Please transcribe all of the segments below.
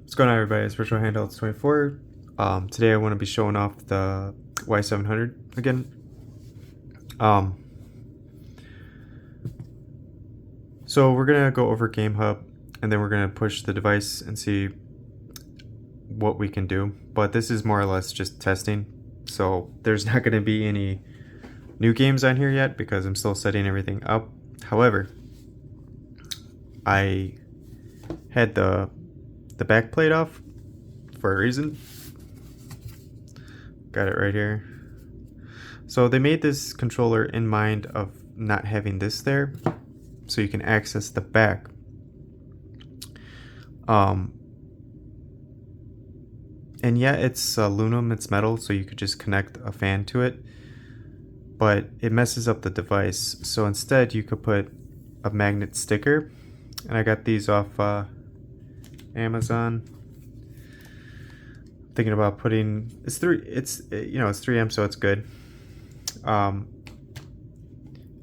What's going on, everybody? It's Virtual Handhelds 24. Today I want to be showing off the y700 again. So we're gonna go over Gamehub, and then we're gonna push the device and see what we can do. But this is more or less just testing, so there's not gonna be any new games on here yet because I'm still setting everything up. However, I had the back plate off for a reason. Got it right here. So they made this controller in mind of not having this there, so you can access the back. And yeah, it's aluminum, it's metal, so you could just connect a fan to it, but it messes up the device. So instead you could put a magnet sticker, and I got these off Amazon. Thinking about putting, it's 3M, so it's good. And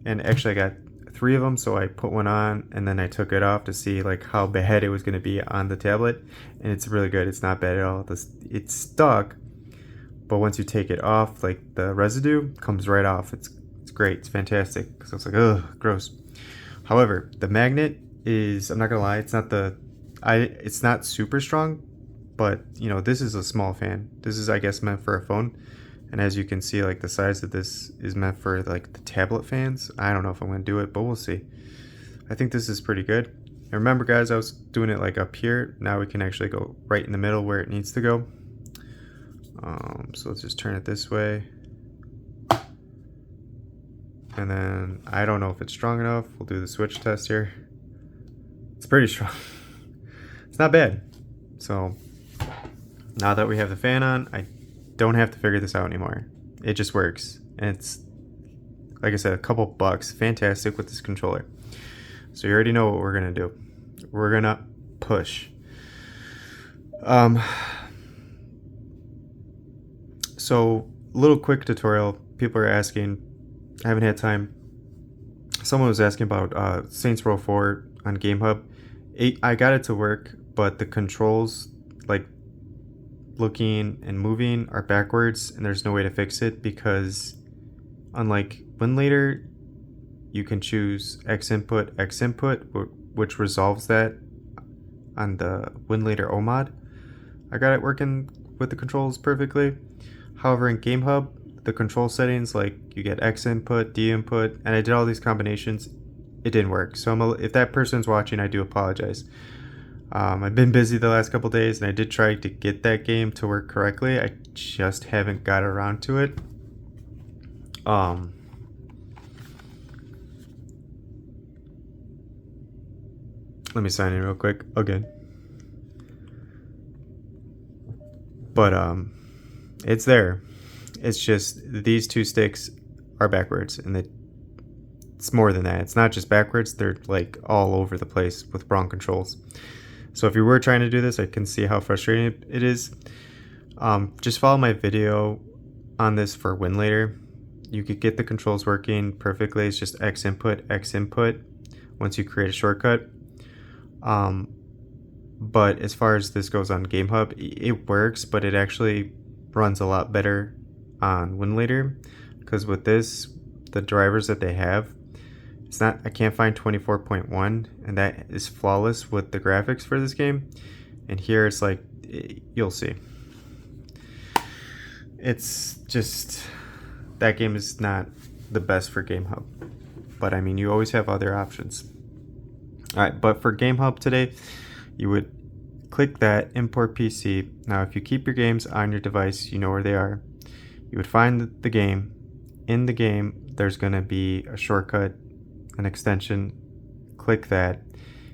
actually I got 3 of them, so I put one on and then I took it off to see like how bad it was going to be on the tablet, and it's really good. It's not bad at all. It's stuck, but once you take it off, like the residue comes right off. It's great. It's fantastic. So it's like, ugh, gross. However, the magnet is, I'm not gonna lie, it's not super strong, but this is a small fan. This is, I guess, meant for a phone. And as you can see, like the size of this is meant for like the tablet fans. I don't know if I'm gonna do it, but we'll see. I think this is pretty good. And remember, guys, I was doing it like up here. Now we can actually go right in the middle where it needs to go. So let's just turn it this way. And then I don't know if it's strong enough. We'll do the switch test here. It's pretty strong. It's not bad. So now that we have the fan on, I don't have to figure this out anymore. It just works, and it's, like I said, a couple bucks. Fantastic with this controller. So you already know what we're gonna do. We're gonna push. So little quick tutorial. People are asking. I haven't had time. Someone was asking about Saints Row 4 on Gamehub. I got it to work, but the controls, like looking and moving, are backwards, and there's no way to fix it because unlike Winlater, you can choose X input, which resolves that on the Winlater OMod. I got it working with the controls perfectly. However, in Gamehub, the control settings, like you get X input, D input, and I did all these combinations, it didn't work. So if that person's watching, I do apologize. I've been busy the last couple days, and I did try to get that game to work correctly. I just haven't got around to it. Let me sign in real quick again. But it's there. It's just these two sticks are backwards, and it's more than that. It's not just backwards, they're like all over the place with wrong controls. So if you were trying to do this, I can see how frustrating it is. Just follow my video on this for Winlater. You could get the controls working perfectly. It's just X input once you create a shortcut. But as far as this goes on Gamehub, it works, but it actually runs a lot better on Winlater, because with this, the drivers that they have, I can't find 24.1, and that is flawless with the graphics for this game. And here it's like, you'll see. It's just, that game is not the best for Gamehub. But I mean, you always have other options. Alright, but for Gamehub today, you would click that import PC. Now if you keep your games on your device, you know where they are. You would find the game. In the game, there's going to be a shortcut, an extension. Click that.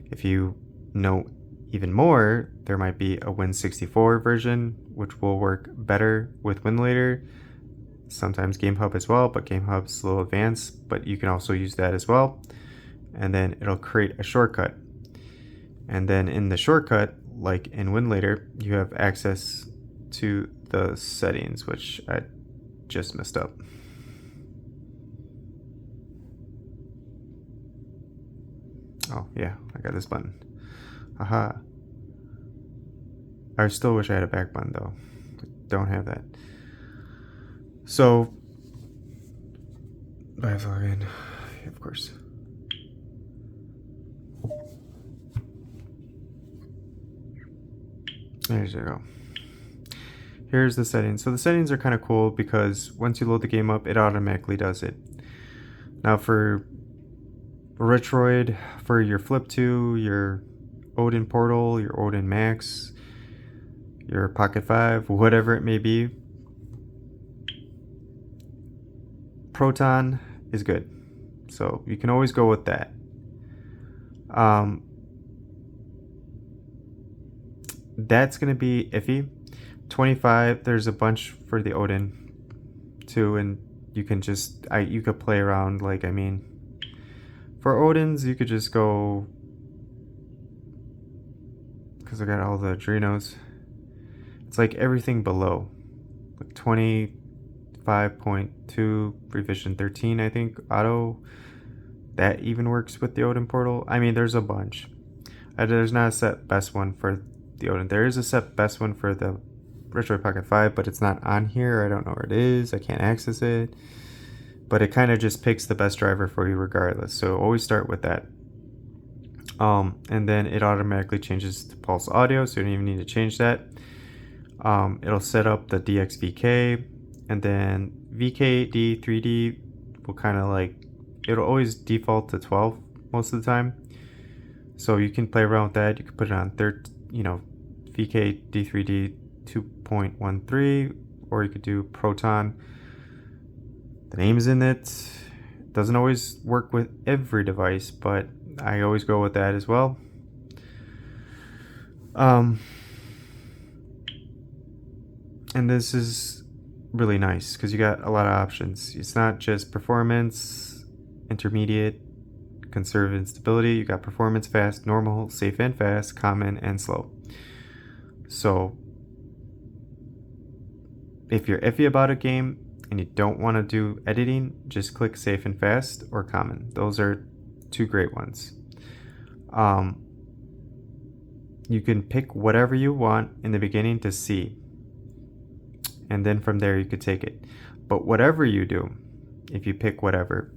If you know even more, there might be a Win64 version, which will work better with Winlater. Sometimes Gamehub as well, but Gamehub's a little advanced, but you can also use that as well. And then it'll create a shortcut. And then in the shortcut, like in Winlater, you have access to the settings, which I just messed up. Oh yeah, I got this button. Aha. I still wish I had a back button though. Don't have that. So I have to log in, of course. There you go. Here's the settings. So the settings are kind of cool because once you load the game up, it automatically does it. Now for Retroid, for your Flip 2, your Odin Portal, your Odin Max, your Pocket 5, whatever it may be, Proton is good. So you can always go with that. That's going to be iffy. 25, there's a bunch for the Odin too, and you can just, you could play around, like, I mean, for Odins, you could just go, because I got all the Adrenos, it's like everything below, like 25.2, revision 13, I think, auto, that even works with the Odin portal. I mean, there's a bunch. There's not a set best one for the Odin. There is a set best one for the Retroid Pocket 5, but it's not on here. I don't know where it is. I can't access it. But it kind of just picks the best driver for you regardless. So always start with that. And then it automatically changes to pulse audio, so you don't even need to change that. It'll set up the DXVK, and then VKD 3D will kind of like, it'll always default to 12 most of the time. So you can play around with that. You can put it on VKD 3D 2.13, or you could do Proton. The name is in it. Doesn't always work with every device, but I always go with that as well. And this is really nice because you got a lot of options. It's not just performance, intermediate, conserve and stability. You got performance, fast, normal, safe and fast, common, and slow. So if you're iffy about a game and you don't want to do editing, just click safe and fast or common. Those are two great ones. You can pick whatever you want in the beginning to see, and then from there you could take it. But whatever you do, if you pick whatever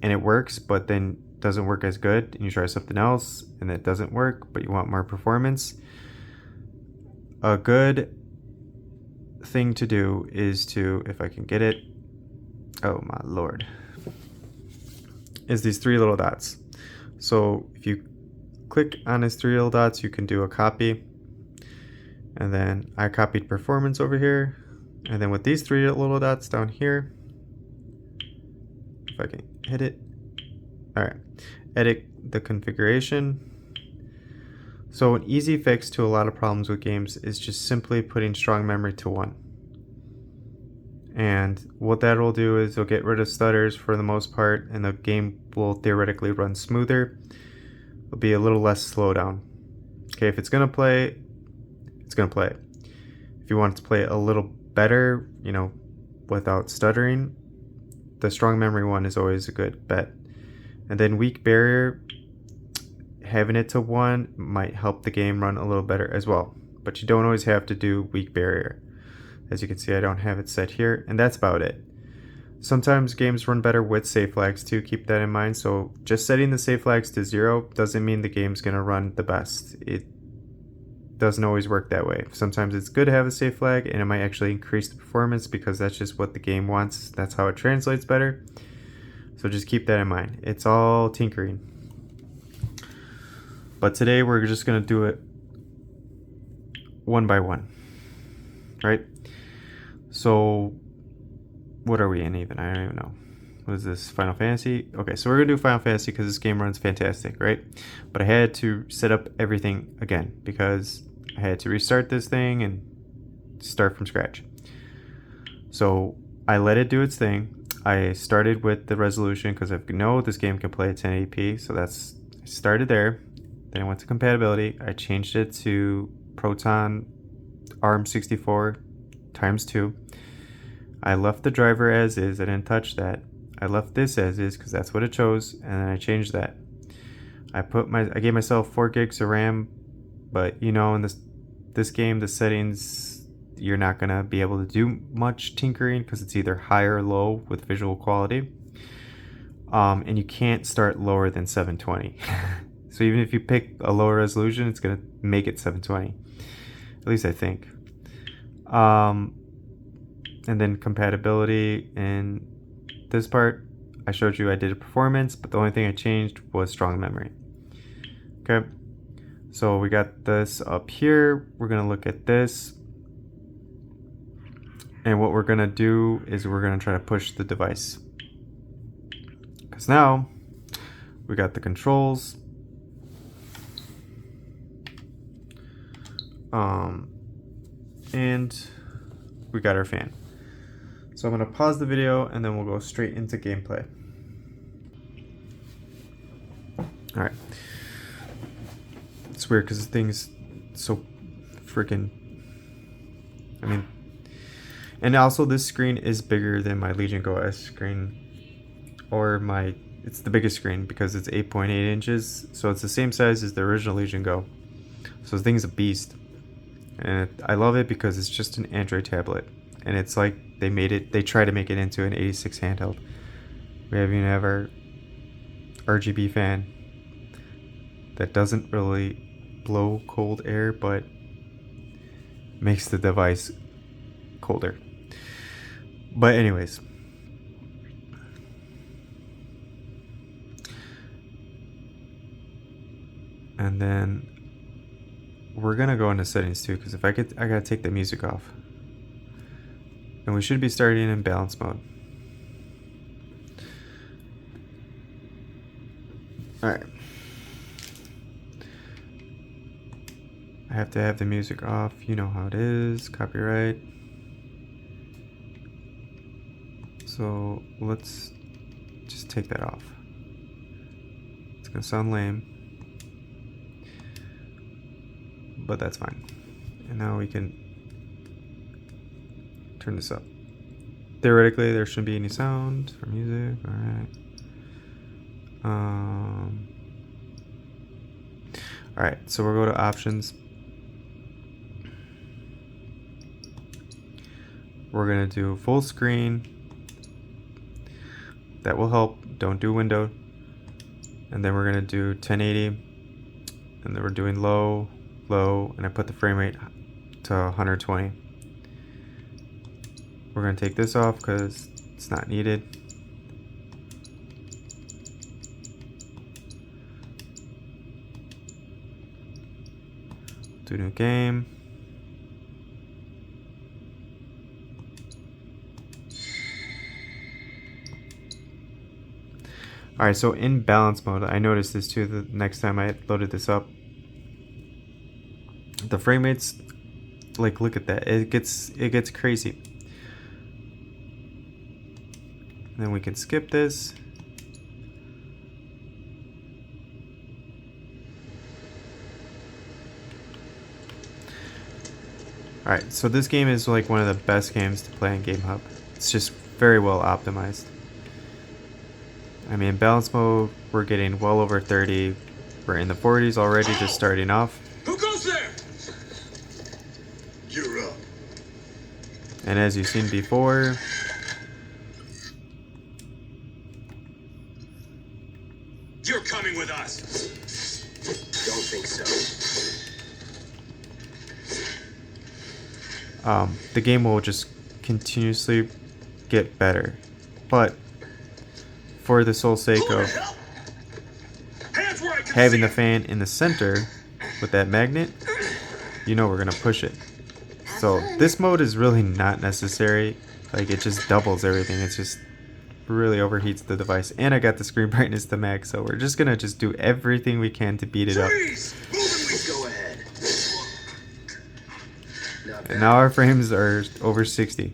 and it works but then doesn't work as good, and you try something else and it doesn't work but you want more performance, a good thing to do is to, if I can get it, oh my lord, is these three little dots. So if you click on these three little dots, you can do a copy, and then I copied performance over here, and then with these three little dots down here, if I can hit it, all right, edit the configuration. So an easy fix to a lot of problems with games is just simply putting strong memory to 1. And what that will do is it'll get rid of stutters for the most part, and the game will theoretically run smoother. It'll be a little less slowdown. Okay, if it's gonna play, it's gonna play. If you want it to play a little better, you know, without stuttering, the strong memory one is always a good bet. And then weak barrier, having it to 1 might help the game run a little better as well, but you don't always have to do weak barrier. As you can see, I don't have it set here, and that's about it. Sometimes games run better with save flags too, keep that in mind. So just setting the save flags to 0 doesn't mean the game's gonna run the best. It doesn't always work that way. Sometimes it's good to have a save flag, and it might actually increase the performance because that's just what the game wants. That's how it translates better. So just keep that in mind. It's all tinkering. But today we're just going to do it one by one, right? So what are we in even? I don't even know. What is this, Final Fantasy? Okay, so we're going to do Final Fantasy because this game runs fantastic, right? But I had to set up everything again because I had to restart this thing and start from scratch. So I let it do its thing. I started with the resolution because I know this game can play at 1080p, so I started there. Then I went to compatibility. I changed it to Proton ARM64 ×2. I left the driver as is. I didn't touch that. I left this as is because that's what it chose, and then I changed that. I gave myself 4 gigs of RAM, but you know, in this This game, the settings, you're not gonna be able to do much tinkering because it's either high or low with visual quality. And you can't start lower than 720. So even if you pick a lower resolution, it's gonna make it 720. At least I think. And then compatibility in this part, I showed you I did a performance, but the only thing I changed was strong memory. Okay, so we got this up here. We're gonna look at this. And what we're gonna do is we're gonna try to push the device. Because now we got the controls. And we got our fan. So I'm going to pause the video and then we'll go straight into gameplay. Alright. It's weird because the thing's so freaking... I mean... And also this screen is bigger than my Legion Go S screen. Or my... It's the biggest screen because it's 8.8 inches. So it's the same size as the original Legion Go. So the thing's a beast. And I love it because it's just an Android tablet. And it's like they try to make it into an 86 handheld. We even have our RGB fan that doesn't really blow cold air, but makes the device colder. But anyways. And then we're gonna go into settings too, because I gotta take the music off. And we should be starting in balance mode. Alright. I have to have the music off. You know how it is. Copyright. So let's just take that off. It's gonna sound lame, but that's fine. And now we can turn this up. Theoretically, there shouldn't be any sound or music. All right, so we'll go to options. We're gonna do full screen. That will help. Don't do window. And then we're gonna do 1080. And then we're doing low, and I put the frame rate to 120. We're gonna take this off because it's not needed. Do new game. Alright, so in balance mode, I noticed this too the next time I loaded this up. The frame rates, like, look at that. It gets crazy. And then we can skip this. Alright, so this game is like one of the best games to play in Gamehub. It's just very well optimized. I mean, in balance mode, we're getting well over 30. We're in the 40s already, just starting off. Who goes there? You're up. And as you've seen before, You're coming with us. Don't think so. the game will just continuously get better. But for the sole sake of having the fan in the center with that magnet, you know we're gonna push it. So this mode is really not necessary. Like, it just doubles everything. It's just really overheats the device. And I got the screen brightness to max, so we're just gonna do everything we can to beat it up. Go ahead. And now our frames are over 60,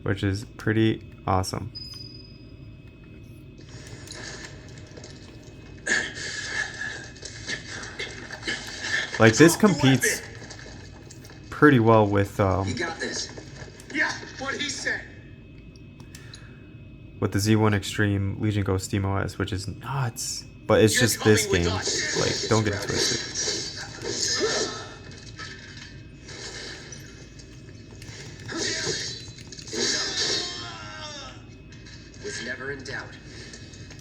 which is pretty awesome. Like, this competes pretty well with You got this. Yeah, what he said. with the Z1 Extreme Legion Go Steam OS, which is nuts. But it's just this game. Like, don't get it twisted. in doubt.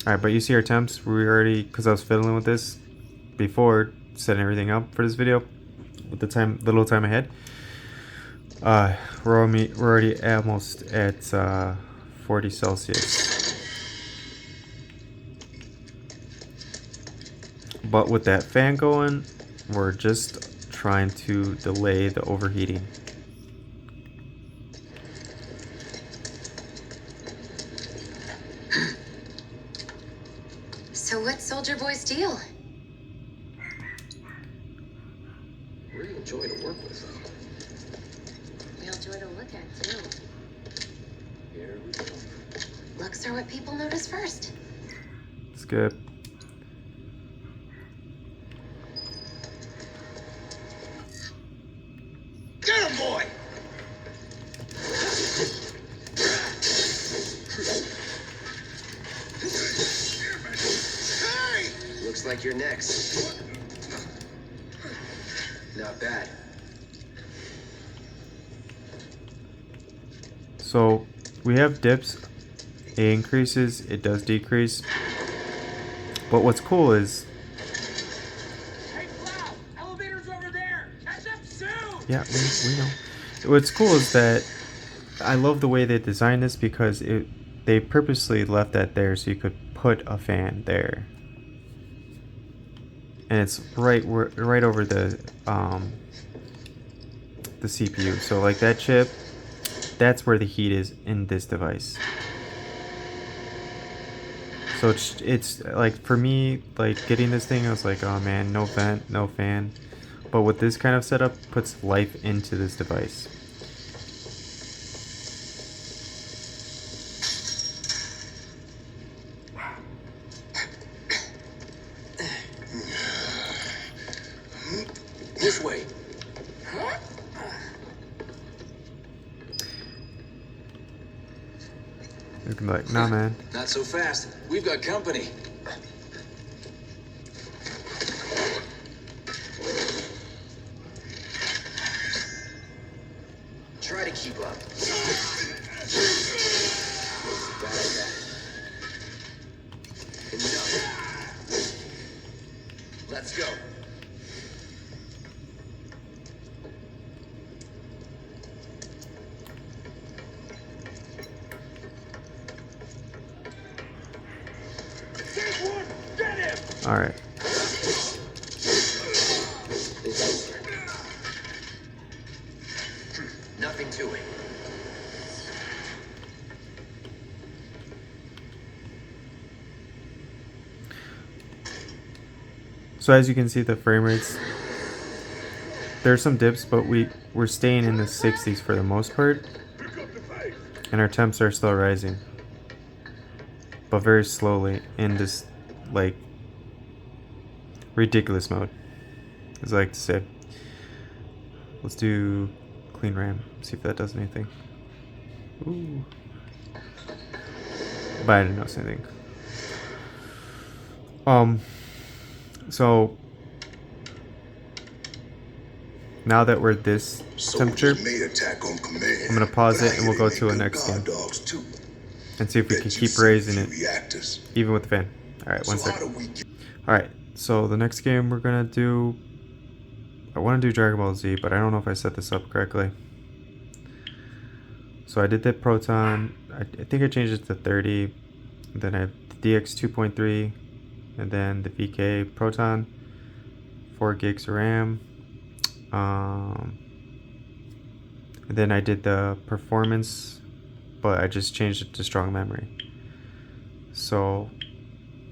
Alright, but you see our temps, we already, because I was fiddling with this before setting everything up for this video, with the little time ahead. We're already almost at 40 Celsius. But with that fan going, we're just trying to delay the overheating. So what's Soldier Boy's deal? Really enjoy to work with them. Real joy to look at, too. Here we go. Looks are what people notice first. It's good. Get him, boy! Hey! Looks like you're next. Not bad. So we have dips. It increases, it does decrease. But what's cool is, Hey, Plow! Elevator's over there! Catch up soon! yeah, we know. What's cool is that I love the way they designed this, because they purposely left that there so you could put a fan there. And it's right over the CPU. So like that chip, that's where the heat is in this device. So it's like, for me, like getting this thing, I was like, oh man, no vent, no fan. But with this kind of setup, puts life into this device. This way. You can be like, nah man. Not so fast. We've got company. Try to keep up. Bad at that. Enough. Let's go. Take one! Get him! Alright. It's over. Nothing to it. So as you can see, the frame rates, there's some dips, but we're staying in the 60s for the most part. And our temps are still rising. But very slowly in this, like, ridiculous mode, as I like to say. Let's do clean RAM, see if that does anything. Ooh. But I didn't notice anything. So now that we're at this temperature, I'm gonna pause it and we'll go to a next game and see if we can keep raising it even with the fan. Alright, one second. Alright, so the next game we're gonna do, I want to do Dragon Ball Z, but I don't know if I set this up correctly. So I did the Proton, I think I changed it to 30, then I have the DX 2.3, and then the VK Proton, 4 gigs of RAM. And then I did the performance, but I just changed it to strong memory. So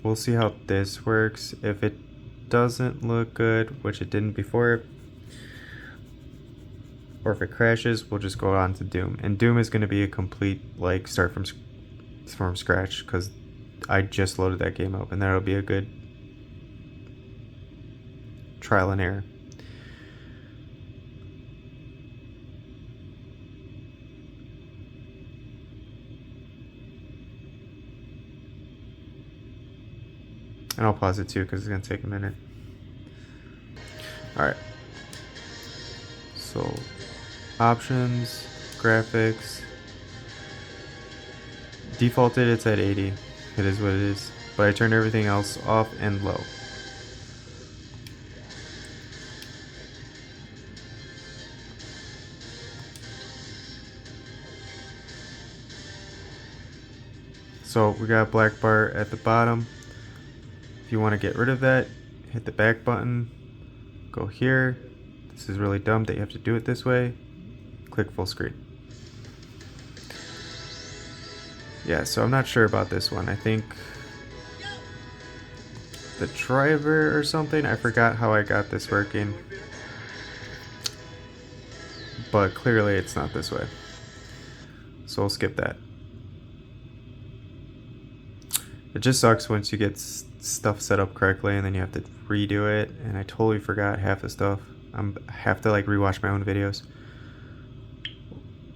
we'll see how this works. If it doesn't look good, which it didn't before, or if it crashes, we'll just go on to Doom. And Doom is going to be a complete, like, start from scratch, because I just loaded that game up, and that'll be a good trial and error. And I'll pause it too, because it's going to take a minute. Alright. So, options, graphics. Defaulted, it's at 80. It is what it is. But I turned everything else off and low. So we got a black bar at the bottom. If you want to get rid of that, hit the back button, go here. This is really dumb that you have to do it this way. Click full screen. Yeah, so I'm not sure about this one. I think the driver or something. I forgot how I got this working. But clearly it's not this way. So we'll skip that. It just sucks once you get stuff set up correctly and then you have to redo it, and I totally forgot half the stuff. I have to like rewatch my own videos.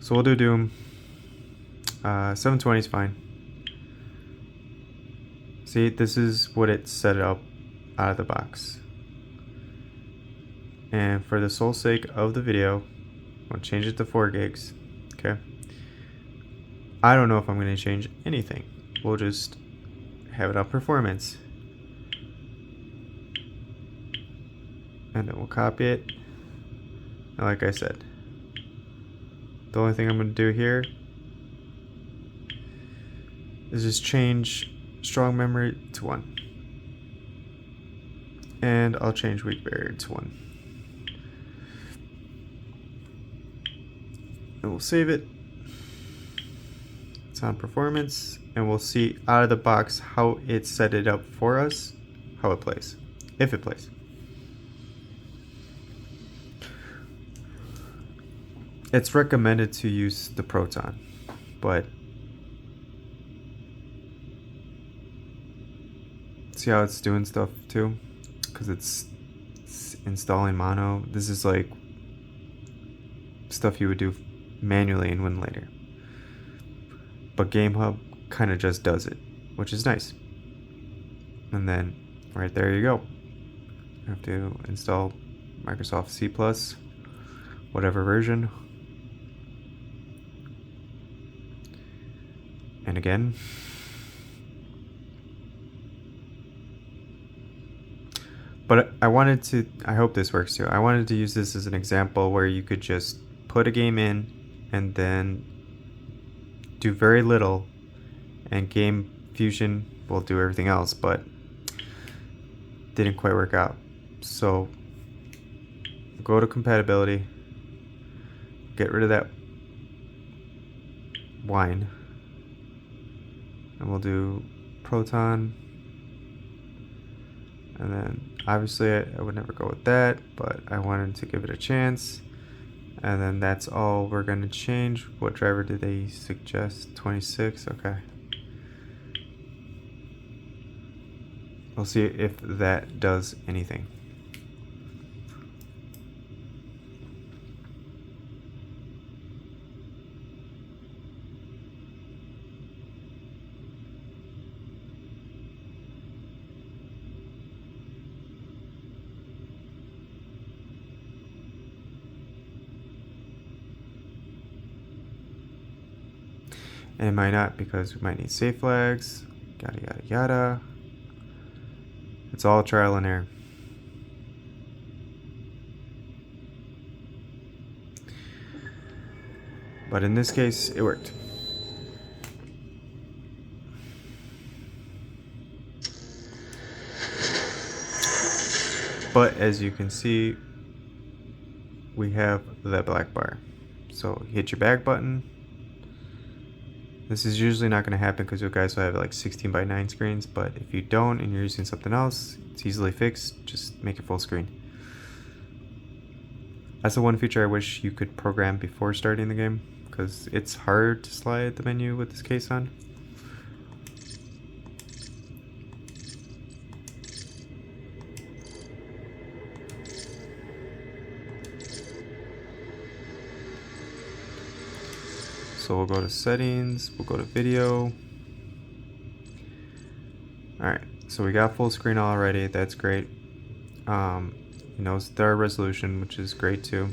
So we'll do Doom. 720 is fine. See, this is what it set up out of the box. And for the sole sake of the video, I'll change it to 4 gigs. Okay. I don't know if I'm going to change anything. We'll just have it on performance. And then we'll copy it. And like I said, the only thing I'm going to do here is just change strong memory to 1. And I'll change weak barrier to 1. And we'll save it. It's on performance. And we'll see out of the box how it set it up for us, how it plays, if it plays. It's recommended to use the Proton, but see how it's doing stuff too? Because it's installing mono. This is like stuff you would do manually in Win later. But Gamehub kind of just does it, which is nice. And then right there you go. You have to install Microsoft C++, whatever version. And again, but I hope this works too. I wanted to use this as an example where you could just put a game in and then do very little, and Game Fusion will do everything else, but didn't quite work out. So go to compatibility, get rid of that wine, and we'll do Proton. And then obviously I would never go with that, but I wanted to give it a chance. And then that's all we're going to change. What driver did they suggest? 26? Okay. We'll see if that does anything. And it might not, because we might need safe flags, yada yada yada. It's all trial and error. But in this case, it worked. But as you can see, we have that black bar. So hit your back button. This is usually not going to happen because you guys will have like 16:9 screens, but if you don't and you're using something else, it's easily fixed. Just make it full screen. That's the one feature I wish you could program before starting the game, because it's hard to slide the menu with this case on. So we'll go to settings, we'll go to video. Alright, so we got full screen already, that's great. You know, it's their resolution, which is great too.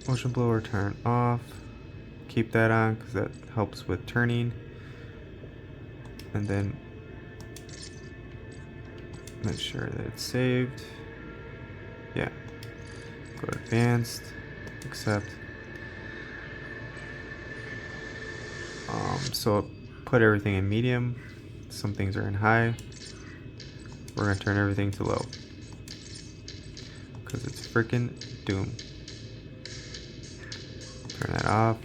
Motion blower turn off. Keep that on because that helps with turning. And then make sure that it's saved. Yeah. Go to advanced. Accept. So put everything in medium. Some things are in high. We're gonna turn everything to low because it's freaking Doom. Turn that off.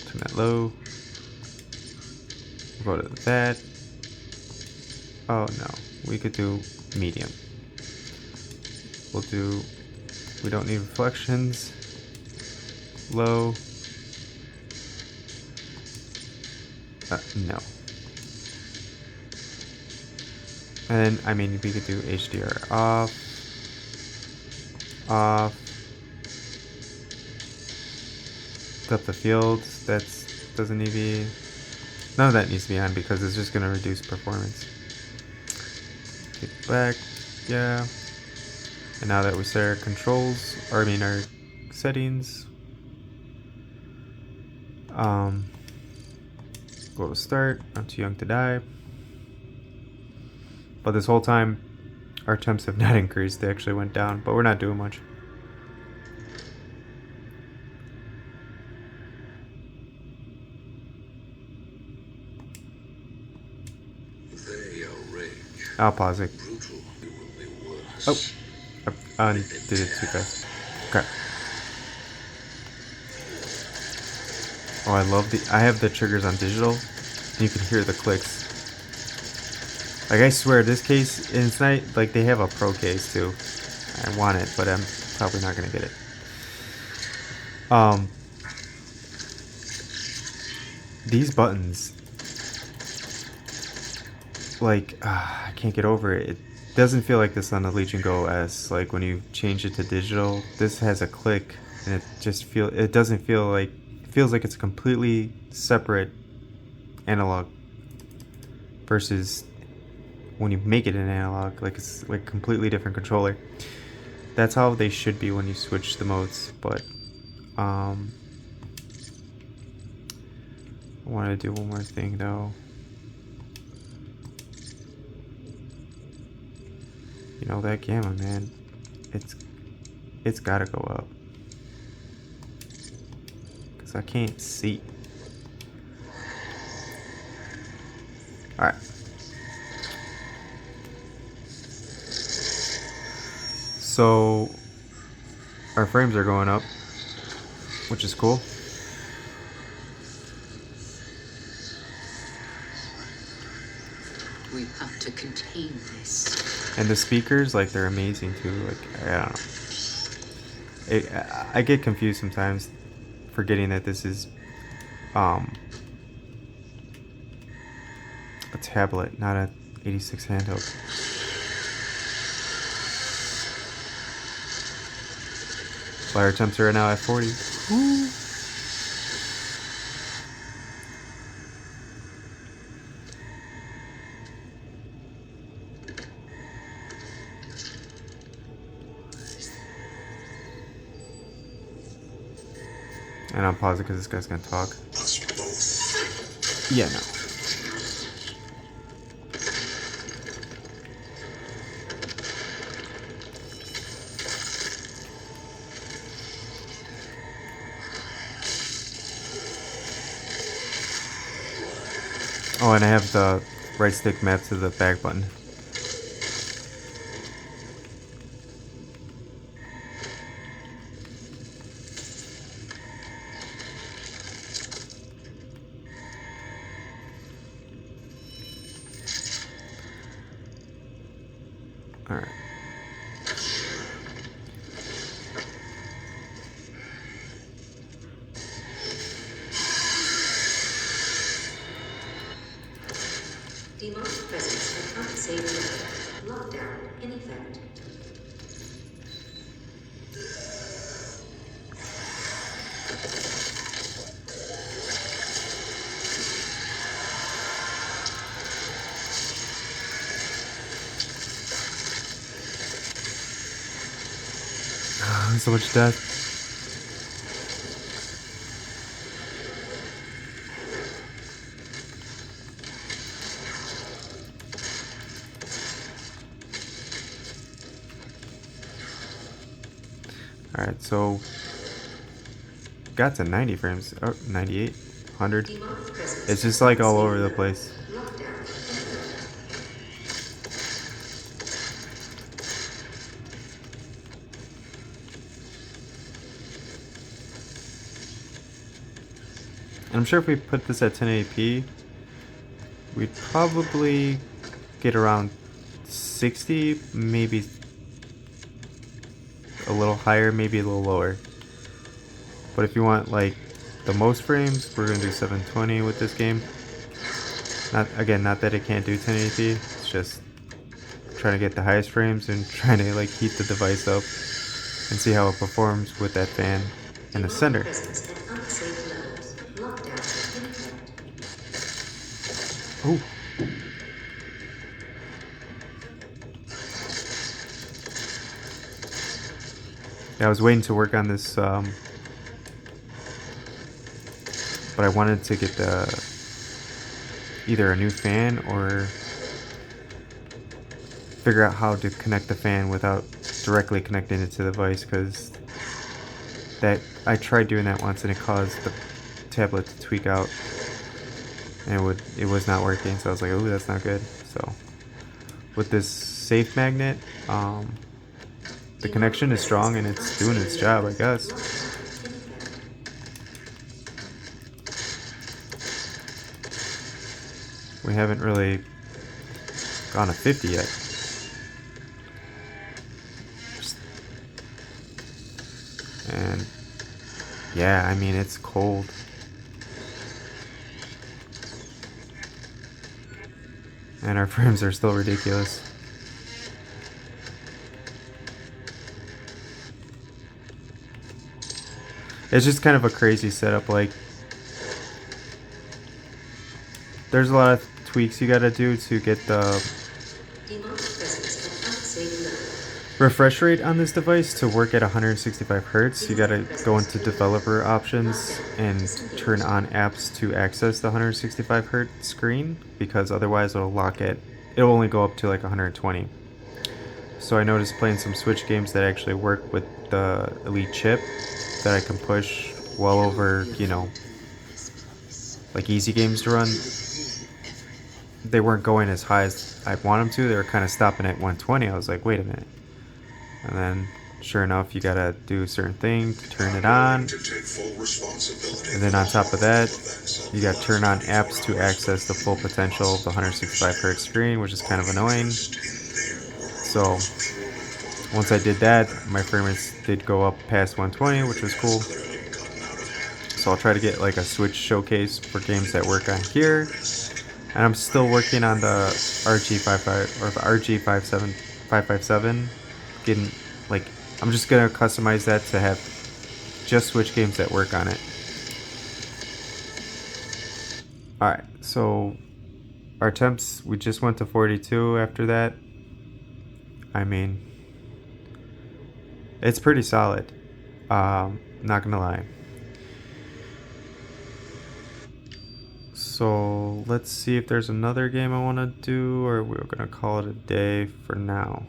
Turn that low. Go to that. Oh no, we could do medium. We'll do. We don't need reflections. Low. No. And I mean, we could do HDR off. Off. Depth of field. That's doesn't need to be. None of that needs to be on because it's just gonna reduce performance. Get back. Yeah. And now that we set our controls, or I mean our settings, go to start. I'm too young to die. But this whole time, our temps have not increased. They actually went down, but we're not doing much. They are rage. I'll pause it. Brutal. It will be worse. Oh, I did it too fast. Okay. Oh, I love I have the triggers on digital. And you can hear the clicks. Like I swear, this case inside, like they have a pro case too. I want it, but I'm probably not gonna get it. These buttons, like I can't get over it. It doesn't feel like this on the Legion Go S. Like when you change it to digital, this has a click, and it doesn't feel like. It feels like it's a completely separate analog versus when you make it an analog, like it's like completely different controller. That's how they should be when you switch the modes. But I want to do one more thing though. You know that gamma, man, it's gotta go up because I can't see. All right. So our frames are going up, which is cool. We have to contain this. And the speakers, like, they're amazing too. Like, I don't know. I get confused sometimes, forgetting that this is a tablet, not a 86 handheld. Fire temps are now at 40. Woo. And I'm pausing because this guy's gonna talk. Us both. Yeah, no. Oh, and I have the right stick mapped to the back button. Alright. Demonic presence and unsafe lockdown in effect. So much death. Alright, so got to 90 frames. Oh, 98, 100. Demonic presence It's just from like all unseen over the level. place. Lockdown in effect. And I'm sure if we put this at 1080p, we'd probably get around 60, maybe a little higher, maybe a little lower. But if you want like the most frames, we're gonna do 720 with this game. Not that it can't do 1080p. It's just trying to get the highest frames and trying to like heat the device up and see how it performs with that fan in the Demonic center. presence at unsafe levels. Lockdown in effect. Oh, yeah, I was waiting to work on this, but I wanted to get either a new fan or figure out how to connect the fan without directly connecting it to the device, because that I tried doing that once and it caused the tablet to tweak out, and it was not working. So I was like, oh, that's not good. So with this safe magnet, the connection is strong and it's doing its job, I guess. Lockdown in effect. We haven't really gone to 50 yet. And yeah, I mean, it's cold. And our frames are still ridiculous. It's just kind of a crazy setup. Like, there's a lot of tweaks you gotta do to get the Demonic presence at unsafe level. refresh rate on this device to work at 165 hertz. You gotta go into developer options and turn on apps to access the 165 hertz screen, because otherwise it'll only go up to like 120. So I noticed playing some Switch games that actually work with the Elite chip that I can push well over, like easy games to run. They weren't going as high as I want them to. They were kind of stopping at 120. I was like, wait a minute. And then, sure enough, you gotta do a certain thing to turn it on. And then on top of that, you gotta turn on apps to access the full potential of the 165 hertz screen, which is kind of annoying. So once I did that, my frame rates did go up past 120, which was cool. So I'll try to get like a Switch showcase for games that work on here. And I'm still working on the RG55 or RG57557. Getting like, I'm just gonna customize that to have just Switch games that work on it. Alright, so our temps, we just went to 42 after that. I mean, it's pretty solid. Not gonna lie. So let's see if there's another game I want to do, or we're gonna call it a day for now.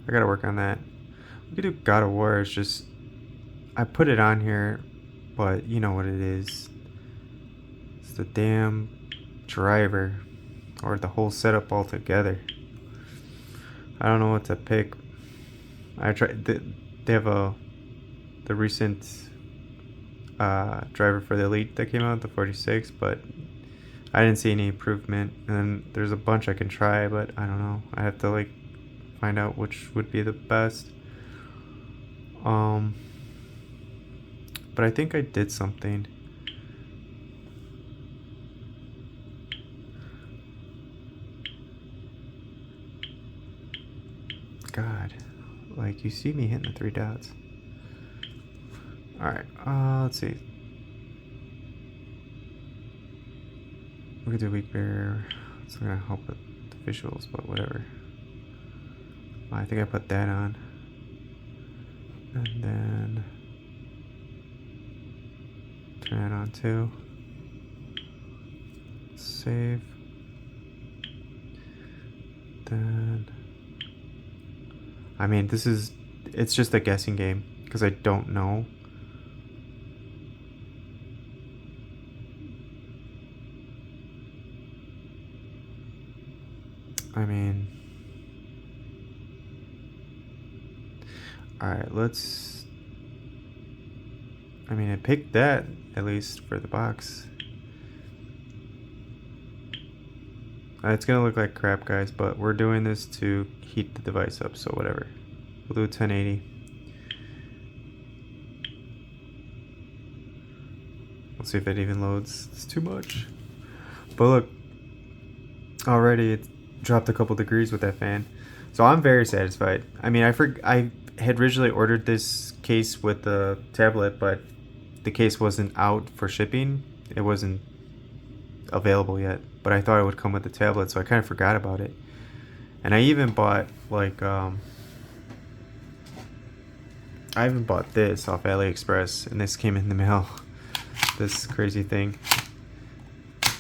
I gotta work on that. We could do God of War. It's just I put it on here, but you know what it is. It's the damn driver, or the whole setup altogether. I don't know what to pick. I tried. They have the recent driver for the Elite that came out, the 46, but I didn't see any improvement. And then there's a bunch I can try, but I don't know. I have to like find out which would be the best. But I think I did something. God, like, you see me hitting the 3 dots. Alright, let's see. We could do weak barrier. It's not gonna help with the visuals, but whatever. I think I put that on. And then turn it on too. Save. then I mean, it's just a guessing game because I don't know. I mean, all right, I mean, I picked that at least for the box. It's gonna look like crap, guys, but we're doing this to heat the device up, so whatever. We'll do 1080. We'll see if it even loads. It's too much. But look, already it dropped a couple degrees with that fan. So I'm very satisfied. I mean, I had originally ordered this case with the tablet, but the case wasn't out for shipping. It wasn't available yet, but I thought it would come with the tablet, so I kind of forgot about it. And I even bought like I even bought this off AliExpress, and this came in the mail. This crazy thing.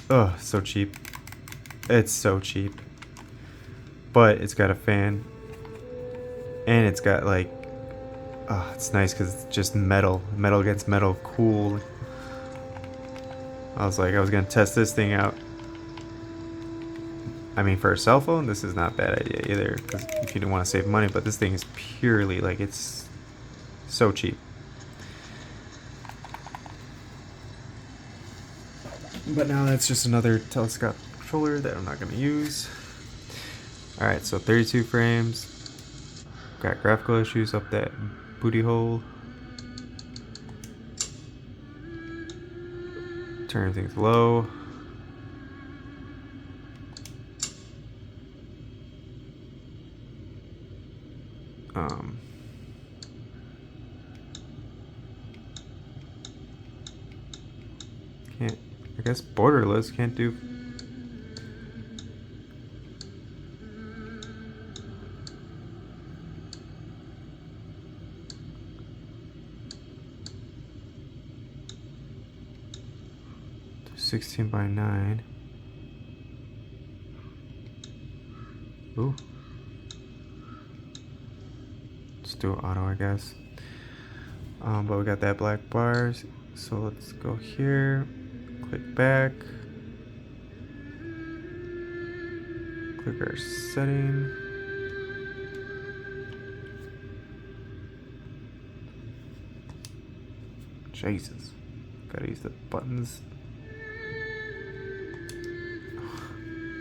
Oh, so cheap. It's so cheap. But it's got a fan, and it's got like, oh, it's nice because it's just metal against metal, cool. I was like, I was gonna test this thing out. I mean, for a cell phone, this is not a bad idea either, because if you don't want to save money, but this thing is purely like, it's so cheap. But now that's just another telescope controller that I'm not gonna use. Alright, so 32 frames. Got graphical issues up that booty hole. Turn things low. Can't, I guess borderless can't do. Do 16:9. Ooh. Let's do auto, I guess. But we got that black bars, so let's go here. Click back. Click our setting. Jesus. Gotta use the buttons.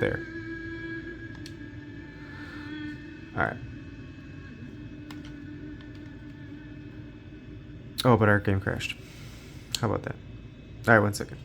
There. Alright. Oh, but our game crashed. How about that? Alright, 1 second.